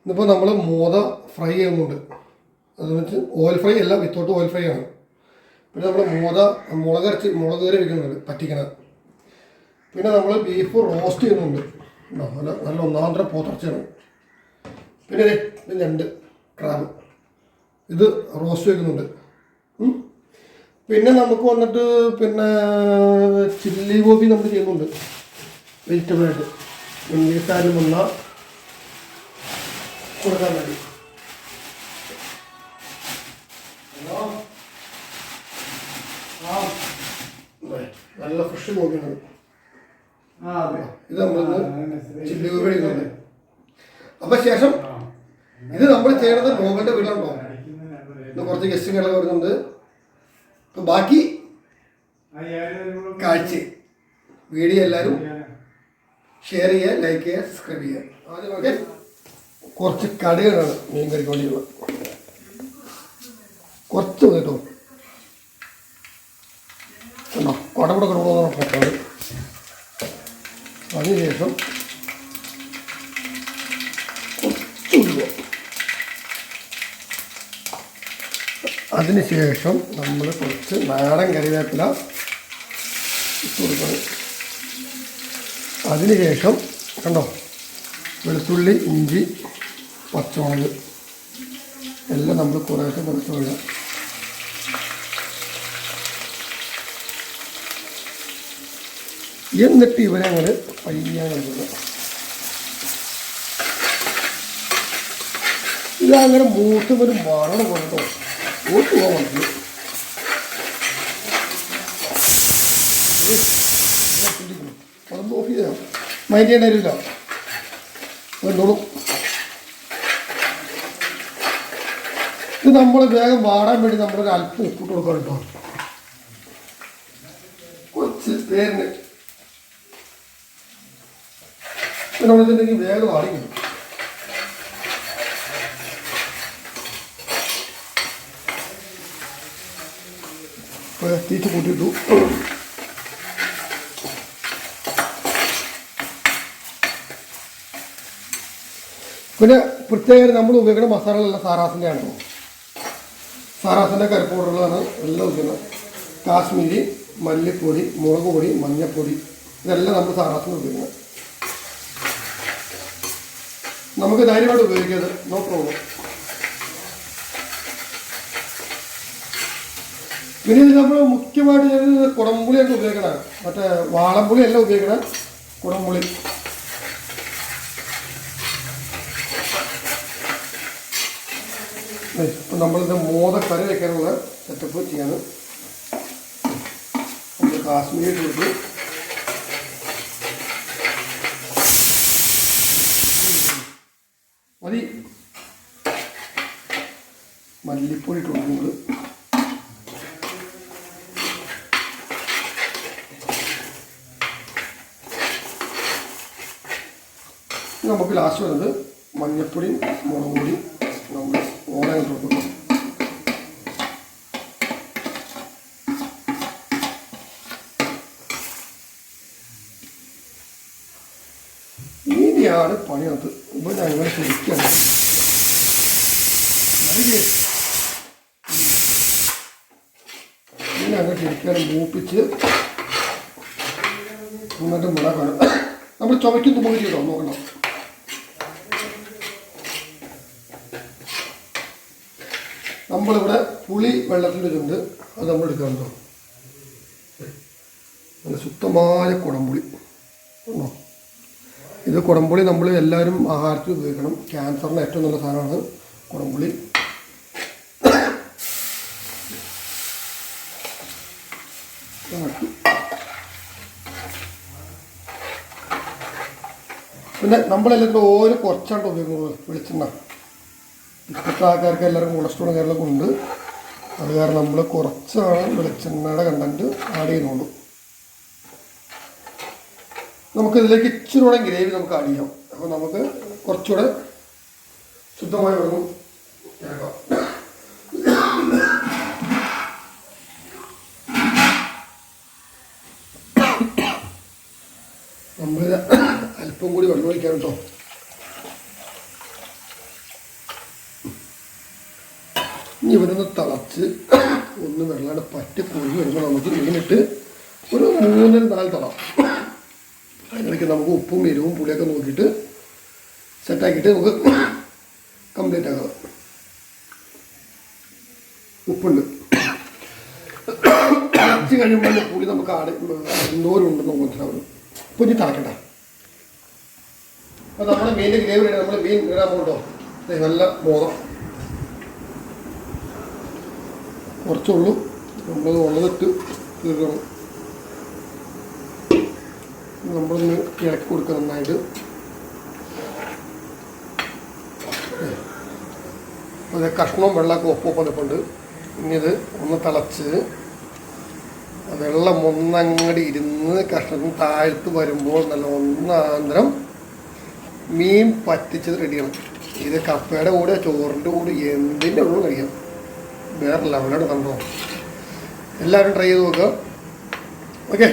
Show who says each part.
Speaker 1: ഇന്നിപ്പോൾ നമ്മൾ മോദ ഫ്രൈ ചെയ്യുന്നുണ്ട്. അത് വെച്ച് ഓയിൽ ഫ്രൈ അല്ല, വിത്തൗട്ട് ഓയിൽ ഫ്രൈ ആണ്. പിന്നെ നമ്മൾ മുളക് കറി വയ്ക്കുന്നുണ്ട്, പറ്റിക്കണം. പിന്നെ നമ്മൾ ബീഫ് റോസ്റ്റ് ചെയ്യുന്നുണ്ട്. നല്ല ഒന്നാന്തര പോത്തിറച്ചിയാണ്. പിന്നെ ഞണ്ട് ക്രാബ് ഇത് റോസ്റ്റ് വയ്ക്കുന്നുണ്ട്. പിന്നെ നമുക്ക് വന്നിട്ട് പിന്നെ ചില്ലി ഗോബി നമ്മൾ ചെയ്യുന്നുണ്ട് വെജിറ്റബിളായിട്ട്. ഇംഗ്ലീഷുകാരിൽ വന്ന കൊടുക്കാൻ വേണ്ടി. നല്ല ഫ്രഷ് ഗോപിയാണ് ഇത്. നമ്മളിന്ന് ചില്ലി ഗോപി അടിക്കുന്നുണ്ട്. അപ്പൊ ശേഷം ഇത് നമ്മൾ ചെയ്യണത് നോബലിന്റെ വീട്ടിലുണ്ടോ, ഇന്ന് കുറച്ച് ഗസ്റ്റുകളൊക്കെ വരുന്നുണ്ട്. അപ്പൊ ബാക്കി കാഴ്ച വീഡിയോ എല്ലാവരും ഷെയർ ചെയ്യുക, ലൈക്ക് ചെയ്യുക, സബ്സ്ക്രൈബ് ചെയ്യുക. ആദ്യമൊക്കെ കുറച്ച് കടുകാണ് മീൻ കറിക്ക് വേണ്ടിയുള്ള. കുറച്ച് കേട്ടോ കണ്ടോ, കുടകൂടെ കിടക്കുന്നതാണ് പൊട്ടത്. അതിനുശേഷം കുറച്ച് ഉരുവ. അതിനുശേഷം നമ്മൾ കുറച്ച് നാടൻ കറിവേപ്പില ഇട്ട് കൊടുക്കണം. അതിനുശേഷം കണ്ടോ വെളുത്തുള്ളി, ഇഞ്ചി, പച്ചമുളക് എല്ലാം നമ്മൾ കുറേശ്ശെ കുറച്ച് വിടാം. എന്നിട്ട് ഇവരെ അങ്ങനെ പയ്യാൻ കൊടുക്കുക. ഇതങ്ങനെ മൂത്ത് ഒരു മണം കൊണ്ടോ ഓട്ട് പോകാൻ പറ്റും. അതൊന്നും ഓഫ് ചെയ്താൽ മൈൻഡ് ചെയ്യേണ്ട കാര്യമില്ല. എന്തോളും ഇത് നമ്മൾ വേഗം വാടാൻ വേണ്ടി നമ്മളൊരു അല്പം ഉപ്പിട്ട് കൊടുക്കാൻ കേട്ടോ. കുറച്ച് പേരിന് നമ്മളിതുണ്ടെങ്കിൽ വേഗം വാടിക്കും. തീറ്റ കൂട്ടിയിട്ടു. പിന്നെ പ്രത്യേകം നമ്മൾ ഉപയോഗിക്കുന്ന മസാലകളെല്ലാം സാറാസിൻ്റെ ആണ്. സാറാസിൻ്റെ കറി പൗഡറുകളാണ് എല്ലാം ഉപയോഗിക്കുന്നത്. കാശ്മീരി, മല്ലിപ്പൊടി, മുളക് പൊടി, മഞ്ഞൾപ്പൊടി ഇതെല്ലാം നമ്മൾ സാറാസിന് ഉപയോഗിക്കുന്നത്. നമുക്ക് ധൈര്യമായിട്ട് ഉപയോഗിക്കുന്നത്, നോ പ്രോബ്ലം. പിന്നെ ഇത് നമ്മൾ മുഖ്യമായിട്ട് ചെയ്യുന്നത് കുടംപുളിയൊക്കെ ഉപയോഗിക്കണം. മറ്റേ വാളംപുളി എല്ലാം ഉപയോഗിക്കണം, കുടംപുളി. ഇപ്പം നമ്മളിത് മോദക്കറി വയ്ക്കാനുള്ള സെറ്റപ്പ് ചെയ്യാണ്. നമ്മൾ കാശ്മീരി കൊടുത്ത് മതി. മല്ലിപ്പൊടി ഇട്ട് കൊടുക്കുന്നത്. നമുക്ക് ലാസ്റ്റ് വരുന്നത് മഞ്ഞൾപ്പൊടിയും മുളക് പൊടിയും നമ്മൾ ഓടാൻ കൊടുക്കുന്നു. ഇനിയാണ് പണിയത്. ഇപ്പോൾ ഞങ്ങൾ ശരിക്കാണ് ഞങ്ങൾ ശരിക്കാണ് മൂപ്പിച്ച് എന്നിട്ട് മുളകാണ് നമ്മൾ ചുമയ്ക്കുന്ന മുമ്പ് ചെയ്തോ നോക്കണം. നമ്മളിവിടെ പുളി വെള്ളത്തിലിട്ടുണ്ട്, അത് നമ്മൾ എടുക്കാറുണ്ടോ. നല്ല ശുദ്ധമായ കുടംപുളി ഉണ്ടോ. ഇത് കുടംപുളി നമ്മൾ എല്ലാവരും ആഹാരത്തിൽ ഉപയോഗിക്കണം. ക്യാൻസറിന് ഏറ്റവും നല്ല സാധനമാണ് കുടംപുളി. പിന്നെ നമ്മളെല്ലാത്തിനും ഓരോ കുറച്ചാണ് ഉപയോഗിക്കുന്നത്. വെളിച്ചെണ്ണ ഇപ്പോഴത്തെ ആൾക്കാർക്ക് എല്ലാവർക്കും കൊളസ്ട്രോളും കാര്യങ്ങളൊക്കെ ഉണ്ട്. അത് കാരണം നമ്മൾ കുറച്ചാണ് വെളിച്ചെണ്ണയുടെ കണ്ടൻറ്റ് ആഡ് ചെയ്യുന്നുള്ളൂ. നമുക്കിതിലേക്ക് ഇച്ചിരി കൂടെ ഗ്രേവി നമുക്ക് ആഡ് ചെയ്യാം. അപ്പോൾ നമുക്ക് കുറച്ചുകൂടെ ശുദ്ധമായി വെള്ളം ചേർക്കാം. നമ്മൾ അല്പം കൂടി വെള്ളം ഒഴിക്കാം കേട്ടോ. ഇനി ഇവരൊന്ന് തിളച്ച് ഒന്ന് വെള്ളം പറ്റി പൊങ്ങി വരുമ്പോൾ നമുക്ക് മീനിട്ട് ഒരു 3-4 തളം. അതിനിടയ്ക്ക് നമുക്ക് ഉപ്പും എരിവും പുളിയൊക്കെ നോക്കിയിട്ട് സെറ്റാക്കിയിട്ട് നമുക്ക് കംപ്ലീറ്റ് ആക്കാം. ഉപ്പുണ്ട് തിളച്ച് കഴിയുമ്പോൾ പുളി നമുക്ക് എന്തോരം ഉണ്ടെന്ന് മനസ്സിലാവും. അപ്പോൾ ഇനി തിളക്കട്ടെ. അപ്പോൾ നമ്മുടെ മീനിൻ്റെ ഗ്രേവി വേണ്ടി നമ്മൾ മീൻ ഇടാൻ പോകട്ടോ. നല്ല മോദം കുറച്ചുള്ളൂ, നമ്മൾ ഉള്ളതിട്ട് തീർക്കണം. നമ്മളൊന്ന് ഇളക്കി കൊടുക്കുക നന്നായിട്ട്. അത് കഷ്ണവും വെള്ളമൊക്കെ ഒപ്പൊപ്പണിപ്പുണ്ട്. ഇനി ഇത് ഒന്ന് തിളച്ച് വെള്ളം ഒന്നങ്ങടി ഇരുന്ന് കഷ്ണത്തിന് താഴ്ത്ത് വരുമ്പോൾ നല്ല ഒന്നാന്തരം മീൻ പറ്റിച്ചത് റെഡിയാണ്. ഇത് കപ്പയുടെ കൂടെ ചോറിൻ്റെ കൂടെ എന്തിൻ്റെ കൂടെ കഴിക്കാം. വേറെ ലെവലാണ് സംഭവം. എല്ലാവരും ട്രൈ ചെയ്ത് നോക്കുക. ഓക്കെ.